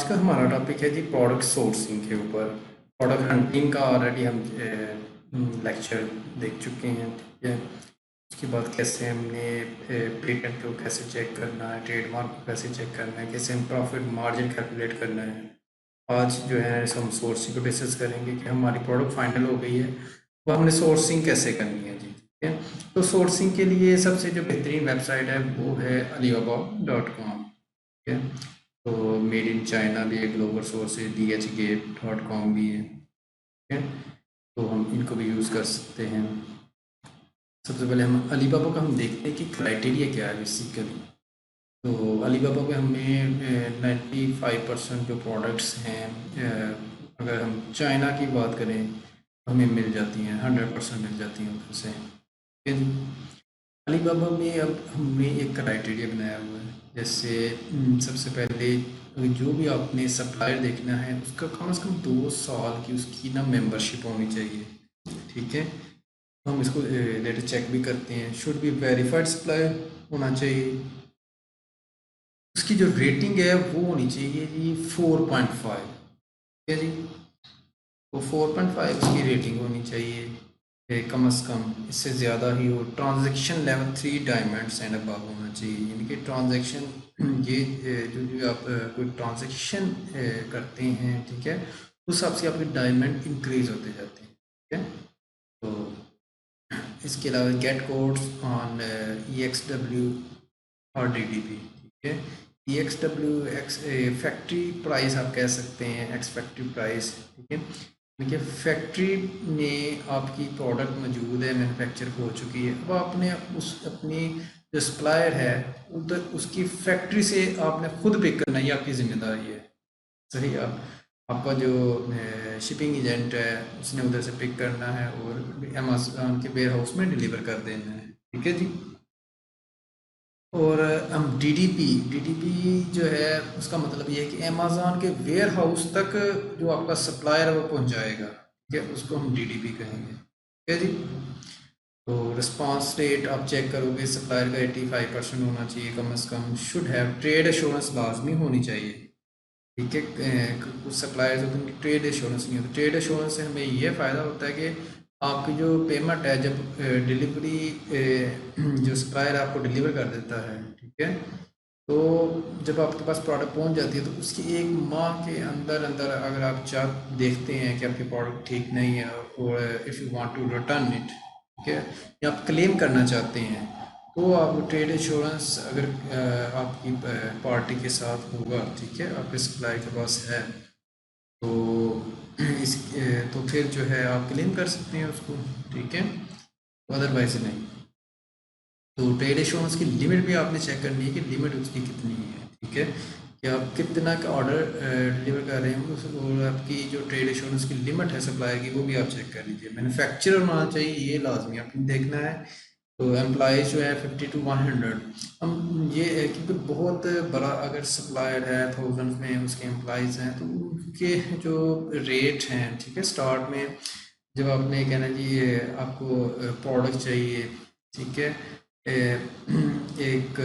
आज का हमारा टॉपिक है जी प्रोडक्ट सोर्सिंग के ऊपर। प्रोडक्ट हंटिंग का ऑलरेडी हम लेक्चर देख चुके हैं, ठीक है। उसके बाद कैसे हमने पेटेंट को कैसे चेक करना है, ट्रेडमार्क को कैसे चेक करना है, कैसे हम प्रॉफिट मार्जिन कैलकुलेट करना है। आज जो है हम सोर्सिंग को डिस्कस करेंगे कि हमारी प्रोडक्ट फाइनल हो गई है, वो हमने सोर्सिंग कैसे करनी है जी, ठीक है। तो सोर्सिंग के लिए सबसे जो बेहतरीन वेबसाइट है वो है alibaba.com, ठीक है। तो मेड इन चाइना भी है, ग्लोबल सोर्स है, dhgate.com भी है, ठीक है। तो हम इनको भी यूज़ कर सकते हैं। सबसे पहले हम अलीबाबा का हम देखते हैं कि क्राइटेरिया क्या है बेसिकली। तो अलीबाबा पे हमें 95% जो प्रोडक्ट्स हैं, अगर हम चाइना की बात करें हमें मिल जाती हैं, 100% मिल जाती हैं उधर से, ठीक है जी। अलीबाबा में अब हमने एक क्राइटेरिया बनाया हुआ है, जैसे सबसे पहले जो भी आपने सप्लायर देखना है उसका कम से कम 2 साल की उसकी ना मेंबरशिप होनी चाहिए, ठीक है। तो हम इसको लेटर चेक भी करते हैं, शुड बी वेरीफाइड सप्लायर होना चाहिए। उसकी जो रेटिंग है वो होनी चाहिए जी 4.5, ठीक है जी। तो 4.5 की रेटिंग होनी चाहिए कम से कम, इससे ज़्यादा ही हो। Transaction level 3 diamonds and above होना चाहिए, यानी कि ट्रांजैक्शन ये जो आप कोई ट्रांजैक्शन करते हैं, ठीक है, उस हिसाब से आपके डायमंड इंक्रीज होते जाते हैं, ठीक है। तो इसके अलावा गेट कोड्स ऑन EXW और DDP, ठीक है। EXW एक्स फैक्ट्री प्राइस आप कह सकते हैं, एक्स फैक्ट्री प्राइस, ठीक है। देखिए फैक्ट्री में आपकी प्रोडक्ट मौजूद है, मैन्युफैक्चर हो चुकी है, अब आपने उस अपनी जो सप्लायर है उधर उसकी फैक्ट्री से आपने खुद पिक करना, ये आपकी जिम्मेदारी है, सही। आपका जो शिपिंग एजेंट है उसने उधर से पिक करना है और अमेज़न के वेयर हाउस में डिलीवर कर देना है, ठीक है जी। और हम डीडीपी जो है उसका मतलब ये है कि अमेज़न के वेयर हाउस तक जो आपका सप्लायर है वो पहुंचाएगा, ठीक है, उसको हम डीडीपी कहेंगे, ठीक है जी। तो रिस्पांस रेट आप चेक करोगे, सप्लायर का 85% होना चाहिए कम से कम। शुड हैव ट्रेड एश्योरेंस लाजमी होनी चाहिए, ठीक है। कुछ सप्लायर्स होते हैं उनकी ट्रेड एश्योरेंस नहीं होती। ट्रेड एश्योरेंस से हमें ये फ़ायदा होता है कि आपकी जो पेमेंट है, जब डिलीवरी जो सप्लायर आपको डिलीवर कर देता है, ठीक है, तो जब आपके पास प्रोडक्ट पहुंच जाती है तो उसकी 1 माह के अंदर अंदर अगर आप देखते हैं कि आपके प्रोडक्ट ठीक नहीं है और if you want to return it, ठीक है, या आप क्लेम करना चाहते हैं, तो आप ट्रेड इंश्योरेंस अगर आपकी पार्टी के साथ होगा, ठीक है, आपके सप्लाई के पास है, तो इस तो फिर जो है आप क्लेम कर सकते हैं उसको, ठीक है, अदरवाइज नहीं। तो ट्रेड इंश्योरेंस की लिमिट भी आपने चेक करनी है कि लिमिट उसकी कितनी है, ठीक है, कि आप कितना का ऑर्डर डिलीवर कर रहे हैं और आपकी जो ट्रेड इंश्योरेंस की लिमिट है सप्लाई की वो भी आप चेक कर लीजिए। मैन्युफैक्चरर होना चाहिए, ये लाजमी आपने देखना है। तो एम्प्लॉज जो है 50 to 100, हम ये है क्योंकि बहुत बड़ा अगर सप्लायर है, थाउजेंड में उसके एम्प्लॉज हैं, तो उनके जो रेट हैं, ठीक है, स्टार्ट में जब आपने कहना जी ये आपको प्रोडक्ट चाहिए, ठीक है, एक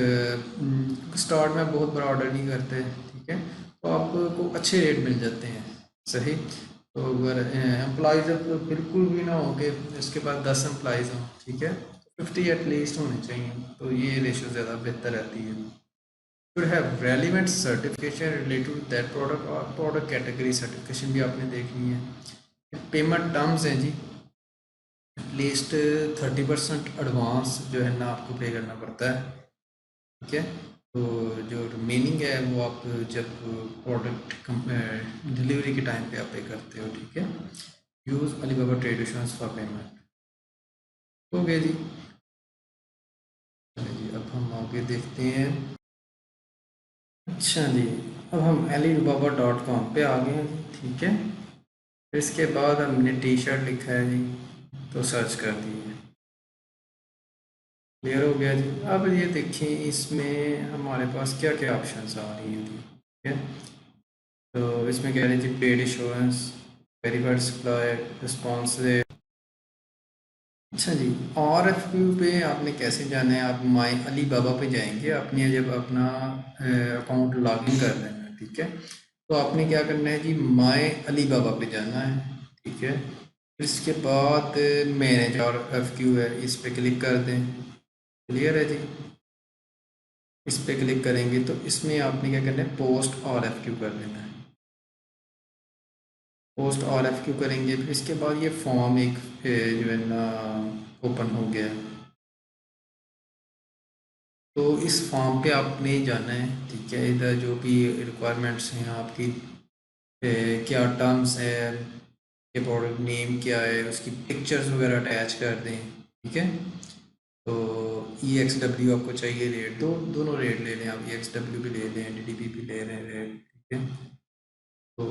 स्टार्ट में बहुत बड़ा ऑर्डर नहीं करते, ठीक है, तो आपको अच्छे रेट मिल जाते हैं, सही। तो अगर एम्प्लॉज तो बिल्कुल भी ना हो कि इसके पास 10 एम्प्लॉज हों, ठीक है, 50 एटलीस्ट होने चाहिए, तो ये रेशो ज़्यादा बेहतर रहती है। Should have relevant certification related to that product, और प्रोडक्ट कैटेगरी सर्टिफिकेशन भी आपने देखनी है। पेमेंट टर्म्स हैं जी, एटलीस्ट 30% एडवांस जो है ना आपको पे करना पड़ता है, ठीक है। तो जो रिमेनिंग है वो आप जब प्रोडक्ट डिलीवरी के टाइम पे आप पे करते हो, ठीक है। Use Alibaba trade insurance for payment, हो गया जी। चलिए जी अब हम आगे देखते हैं। अच्छा जी, अब हम alibaba.com पे आ गए हैं, ठीक है। फिर इसके बाद हमने टी शर्ट लिखा है जी, तो सर्च कर दिए, क्लियर हो गया जी। अब ये देखें इसमें हमारे पास क्या क्या ऑप्शंस आ रही हैं जी, ठीक है। तो इसमें कह रहे हैं जी paid insurance, verified supplier, response. अच्छा जी, RFQ पे आपने कैसे जाना है, आप माई अली बाबा पे जाएंगे, आपने जब अपना अकाउंट लॉगिन कर लेना है, ठीक है। तो आपने क्या करना है जी, माय अली बाबा पे जाना है, ठीक है। फिर इसके बाद मैनेज और FQ है, इस पे क्लिक कर दें। क्लियर है जी। इस पे क्लिक करेंगे तो इसमें आपने क्या करना है, पोस्ट और FQ कर देना है। पोस्ट और FQ करेंगे, फिर इसके बाद ये फॉर्म एक जो है ना ओपन हो गया। तो इस फॉर्म पे आपने जाना है, ठीक है। इधर जो भी रिक्वायरमेंट्स हैं आपकी, क्या टर्म्स है, ये प्रोडक्ट नेम क्या है, उसकी पिक्चर्स वगैरह अटैच कर दें, ठीक है। तो EXW आपको चाहिए रेट, दोनों रेट ले लें आप, EXW भी ले लें, DDP भी ले रहे हैं रेट, ठीक है। तो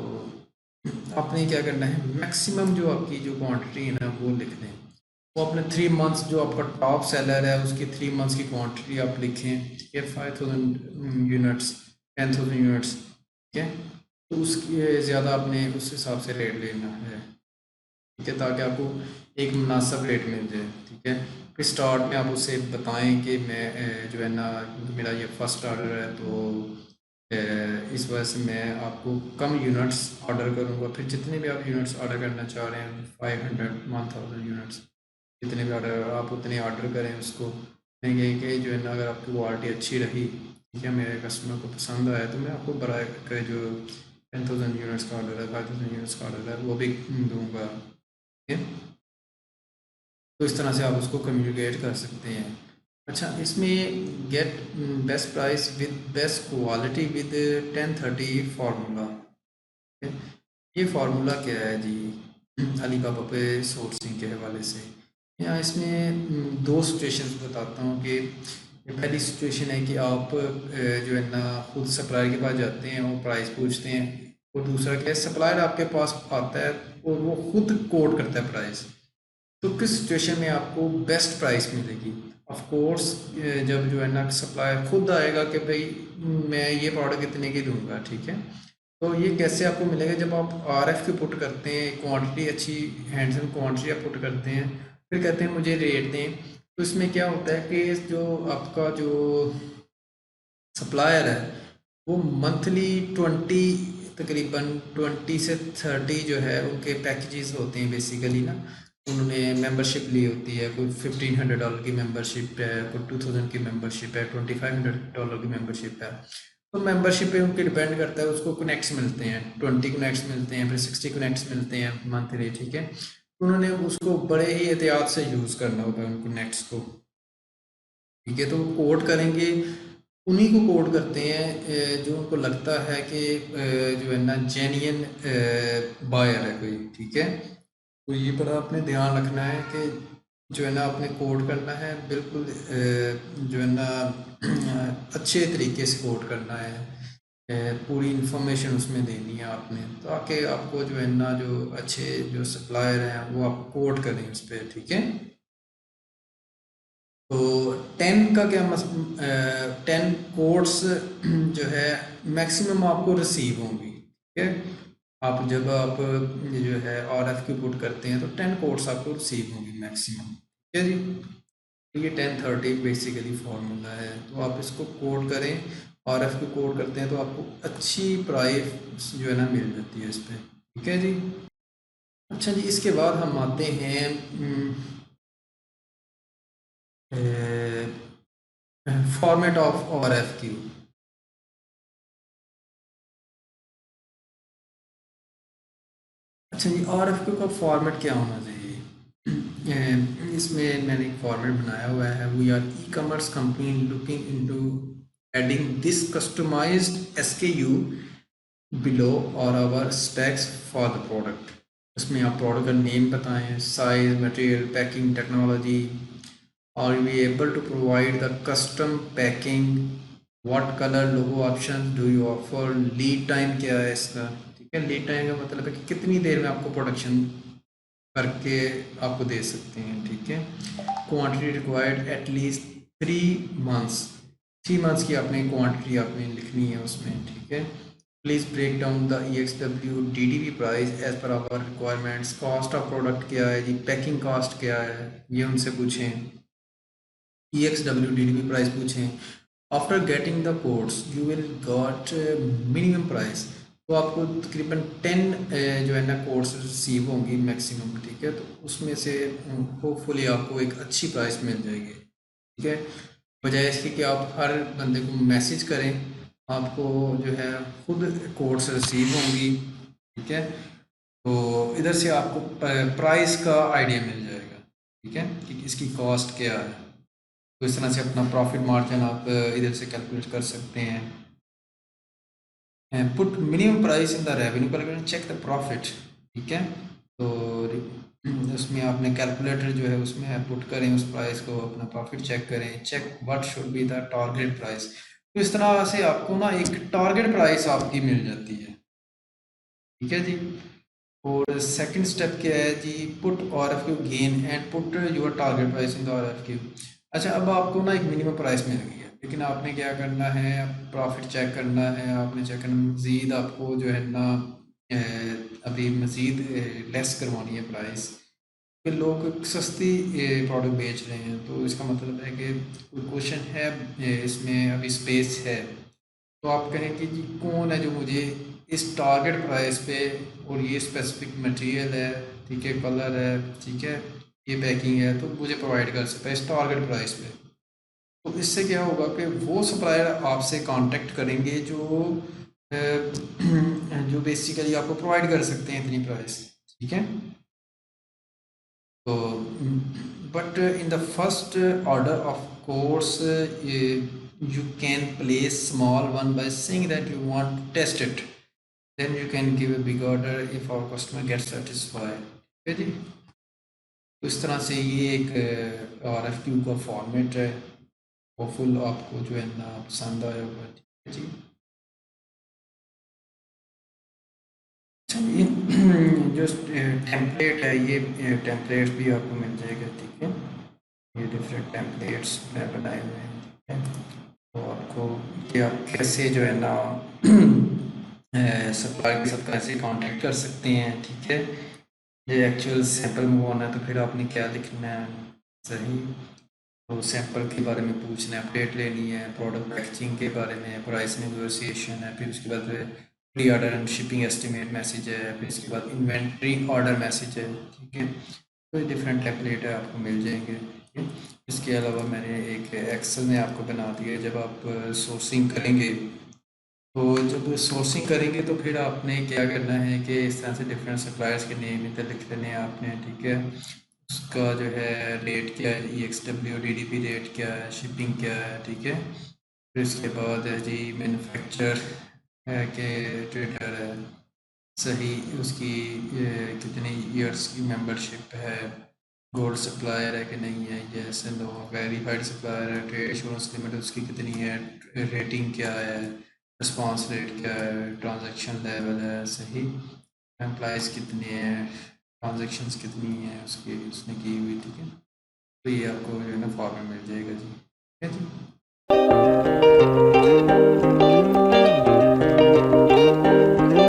आपने क्या करना है, मैक्सिमम जो आपकी जो क्वांटिटी है ना वो लिख दें। वो अपने 3 मंथ्स जो आपका टॉप सेलर है उसकी 3 मंथ्स की क्वांटिटी आप लिखें, ठीक है। 5000 यूनिट्स, 10,000 यूनिट्स, ठीक है। तो उसकी ज़्यादा आपने उस हिसाब से रेट लेना है, ठीक है, ताकि आपको एक मुनासिब रेट मिल जाए, ठीक है। फिर स्टार्ट में आप उसे बताएं कि मैं जो है ना, मेरा ये फर्स्ट ऑर्डर है, तो इस वजह से मैं आपको कम यूनिट्स ऑर्डर करूँगा। फिर जितने भी आप यूनिट्स ऑर्डर करना चाह रहे हैं, 500 1000 यूनिट्स, जितने भी ऑर्डर आप उतने ऑर्डर करें उसको। मैं यही कि जो है ना, अगर आपकी क्वालिटी अच्छी रही, ठीक है, मेरे कस्टमर को पसंद आया, तो मैं आपको बड़ा का जो 10,000 यूनिट्स का ऑर्डर है, 5,000 यूनिट्स का ऑर्डर है, वो भी दूँगा, ठीक है। तो इस तरह से आप उसको कम्युनिकेट कर सकते हैं। अच्छा, इसमें get best price with best quality with 1030 formula, ठीक है। ये फार्मूला क्या है जी, अलीबाबा पे सोर्सिंग के हवाले से। यहाँ इसमें दो सिचुएशंस बताता हूँ कि पहली सिचुएशन है कि आप जो है ना खुद सप्लायर के पास जाते हैं, वो प्राइस पूछते हैं। और दूसरा क्या है, सप्लायर आपके पास आता है और वो खुद कोट करता है प्राइस। तो किस सिचुएशन में आपको बेस्ट प्राइस मिलेगी? ऑफ कोर्स जब जो है ना सप्लायर खुद आएगा कि भाई मैं ये प्रोडक्ट इतने की दूंगा, ठीक है। तो ये कैसे आपको मिलेगा, जब आप RFQ पुट करते हैं, क्वांटिटी अच्छी हैंडसम क्वांटिटी आप पुट करते हैं, फिर कहते हैं मुझे रेट दें। तो इसमें क्या होता है कि जो आपका जो सप्लायर है वो मंथली 20 से 30 जो है उनके पैकेजेस होते हैं बेसिकली ना। उन्होंने मेंबरशिप ली होती है, कोई $1,500 की मेंबरशिप है, कोई 2,000 की मेंबरशिप है, $2,500 की मेंबरशिप है। तो मेंबरशिप पे उनके डिपेंड करता है, उसको कनेक्ट्स मिलते हैं, 20 कनेक्ट्स मिलते हैं, फिर 60 कनेक्ट्स मिलते हैं मंथली, ठीक है। तो उन्होंने उसको बड़े ही एहतियात से यूज़ करना होता है उन कनेक्ट्स को, ठीक है। तो वो कोड करेंगे, उन्हीं को कोड करते हैं जो उनको लगता है कि जो है ना जेन्युइन बायर है कोई, ठीक है। तो ये पर आपने ध्यान रखना है कि जो है ना आपने कोड करना है बिल्कुल जो है ना अच्छे तरीके से कोड करना है। पूरी इंफॉर्मेशन उसमें देनी है आपने, ताकि आपको जो है ना जो अच्छे जो सप्लायर हैं वो आप कोड करें उस पर, ठीक है। तो 10 का क्या 10 कोड्स जो है मैक्सिमम आपको रिसीव होंगी, ठीक है। आप जब आप ये जो है RFQ पुट करते हैं तो 10 कोड्स आपको रिसीव होंगी मैक्सिमम, ठीक है जी। तो ये 1030 बेसिकली फार्मूला है, तो आप इसको कोड करें, RFQ कोड करते हैं तो आपको अच्छी प्राइस जो है ना मिल जाती है इस पर, ठीक है जी। अच्छा जी, इसके बाद हम आते हैं फॉर्मेट ऑफ RFQ। अच्छा जी, RFQ का फॉर्मेट क्या होना चाहिए? इसमें मैंने एक फॉर्मेट बनाया हुआ है, we are e-commerce company looking into adding this customised SKU below और our specs for the product. उसमें आप प्रोडक्ट का नेम बताएं, साइज, मटेरियल, पैकिंग टेक्नोलॉजी, और we able to provide the custom packing, what colour logo option do you offer, lead time क्या है इसका, ठीक है। लीड टाइम का मतलब है कि कितनी देर में आपको प्रोडक्शन करके आपको दे सकते हैं, ठीक है। Quantity required at least 3 months, 3 months की आपने क्वांटिटी आपने लिखनी है उसमें, ठीक है। Please break down the EXW DDP price as per our requirements, cost of product क्या है जी, पैकिंग कॉस्ट क्या है, ये उनसे पूछें। EXW DDP प्राइस पूछें। After getting the codes you will got minimum price, तो आपको तकरीबन 10 जो है ना कोर्स रिसीव होंगी मैक्सिमम, ठीक है। तो उसमें से होपफुली आपको एक अच्छी प्राइस मिल जाएगी, ठीक है। बजाय इसके कि आप हर बंदे को मैसेज करें, आपको जो है खुद कोर्स रिसीव होंगी, ठीक है। तो इधर से आपको प्राइस का आइडिया मिल जाएगा, ठीक है, कि इसकी कॉस्ट क्या है। तो इस तरह से अपना प्रॉफिट मार्जिन आप इधर से कैलकुलेट कर सकते हैं। Put minimum price in the revenue calculator, check the profit, ठीक है। तो उसमें आपने कैलकुलेटर जो है उसमें पुट करें उस प्राइस को, अपना प्रॉफिट चेक करें, check what should be the target price. तो इस तरह से आपको ना एक टारगेट प्राइस आपकी मिल जाती है, ठीक है जी। और सेकंड स्टेप क्या है जी, put R F Q gain and put your target price in the R F Q. अच्छा, अब आपको ना एक मिनिमम प्राइस मिल गई है, लेकिन आपने क्या करना है, प्रॉफिट चेक करना है, आपने चेक करना मज़ीद आपको जो है ना अभी मज़ीद लेस करवानी है प्राइस, कि लोग सस्ती प्रोडक्ट बेच रहे हैं। तो इसका मतलब है कि कोई क्वेश्चन है इसमें अभी स्पेस है, तो आप कहें कि जी कौन है जो मुझे इस टारगेट प्राइस पे, और ये स्पेसिफिक मटेरियल है, ठीक है, कलर है, ठीक है, ये पैकिंग है, तो मुझे प्रोवाइड कर सकता है इस टारगेट प्राइस पे। तो इससे क्या होगा कि वो सप्लायर आपसे कांटेक्ट करेंगे जो जो बेसिकली आपको प्रोवाइड कर सकते हैं इतनी प्राइस, ठीक है। तो but in the first order of course you can place small one by saying that you want to test it, then you can give a big order if our customer gets satisfied, ठीक है जी। तो इस तरह से ये एक are F Q का format है। होपफुल आपको जो है ना पसंद आया होगा, ठीक है जी। अच्छा, ये जो टेम्पलेट है, ये टेम्पलेट भी आपको मिल जाएगा, ठीक है। ये डिफरेंट टेम्पलेट्स मैं बनाए हुए हैं, ठीक है। तो आपको कि आप कैसे जो है ना सप्लायर के साथ कैसे कांटेक्ट कर सकते हैं, ठीक है। ये एक्चुअल सैंपल मूव होना है तो फिर आपने क्या लिखना है, सही। तो सैंपल के बारे में पूछना है, अपडेट लेनी है, प्रोडक्ट पैकेजिंग के बारे में, प्राइस नेगोशिएशन है, फिर उसके बाद pre order and shipping estimate message है, फिर इसके बाद इन्वेंट्री ऑर्डर मैसेज है, ठीक है। तो ये डिफरेंट टेम्पलेट है, आपको मिल जाएंगे, ठीक है। इसके अलावा मैंने एक एक्सेल में आपको बना दिया है। जब आप सोर्सिंग करेंगे, तो जब सोर्सिंग करेंगे तो फिर आपने क्या करना है कि इस तरह से डिफरेंट सप्लायर्स के नेम इधर लिख लेने हैं आपने, ठीक है। उसका जो है रेट क्या है, EXW DDP रेट क्या है, शिपिंग क्या है, ठीक है। फिर इसके बाद है जी मैन्युफैक्चर है कि ट्रेडर है, सही, उसकी कितनी ईयर्स की मेंबरशिप है, गोल्ड सप्लायर है कि नहीं है, यस नो, वेरीफाइड सप्लायर है, ट्रेड एश्योरेंस लिमिट उसकी कितनी है, रेटिंग क्या है, रिस्पांस रेट क्या है, ट्रांजैक्शन लेवल है, सही, एम्प्लॉयज़ कितने हैं, ट्रांजैक्शंस कितनी हैं उसकी उसने की हुई, ठीक है। तो ये आपको जो है ना फॉर्म में मिल जाएगा जी, ठीक है जी।